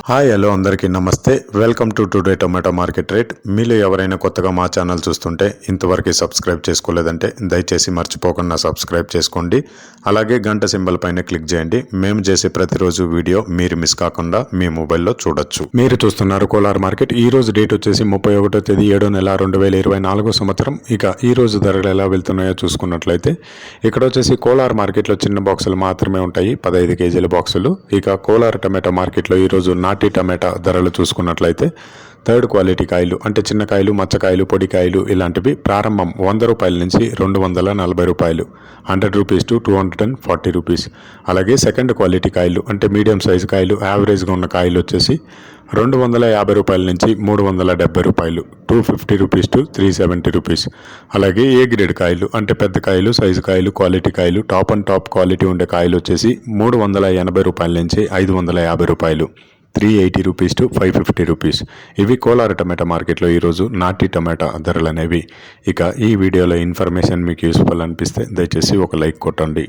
Hi hello అందరికీ నమస్తే. Welcome to today tomato market rate. మీలో ఎవరైనా కొత్తగా మా ఛానల్ చూస్తుంటే ఇంతవరకు సబ్స్క్రైబ్ చేసుకోలేదంటే దయచేసి మర్చిపోకుండా సబ్స్క్రైబ్ చేసుకోండి. అలాగే గంట సింబల్ పైన క్లిక్ చేయండి. మేము చేసే ప్రతిరోజు వీడియో మీరు మిస్ కాకుండా మీ మొబైల్లో చూడొచ్చు. మీరు చూస్తున్నారు కోలార్ మార్కెట్. ఈ రోజు డేట్ వచ్చేసి 31వ తేదీ 7వ నెల 2024 సంవత్సరం. ఇక ఈ రోజు ధరలు ఎలా వెళ్తున్నాయో చూసుకున్నట్లయితే ఇక్కడ వచ్చేసి కోలార్ మార్కెట్లో చిన్న బాక్సులు మాత్రమే ఉంటాయి, 15 కేజీల బాక్సులు. ఇక కోలార్ టమాటో మార్కెట్లో ఈరోజు నాటి టమాటా ధరలు చూసుకున్నట్లయితే థర్డ్ క్వాలిటీ కాయలు అంటే చిన్నకాయలు, మచ్చకాయలు, పొడికాయలు ఇలాంటివి ప్రారంభం 100 రూపాయల నుంచి 240 రూపాయలు, 100 రూపీస్ టు 240 రూపీస్. అలాగే సెకండ్ క్వాలిటీ కాయలు అంటే మీడియం సైజు కాయలు, యావరేజ్గా ఉన్న కాయలు వచ్చేసి 250 రూపాయల నుంచి 370 రూపాయలు, 250 రూపీస్ టు 370 రూపీస్. అలాగే ఏ గ్రేడ్ కాయలు అంటే పెద్ద కాయలు, సైజు కాయలు, క్వాలిటీ కాయలు, టాప్ అండ్ టాప్ క్వాలిటీ ఉండే కాయలు వచ్చేసి 380 రూపాయల నుంచి 550 రూపాయలు, 380 రూపీస్ టు 550 రూపీస్. ఇవి కోలార్ టమాటా మార్కెట్లో ఈరోజు నాటి టమాటా ధరలు అనేవి. ఇక ఈ వీడియోలో ఇన్ఫర్మేషన్ మీకు యూస్ఫుల్ అనిపిస్తే దయచేసి ఒక లైక్ కొట్టండి.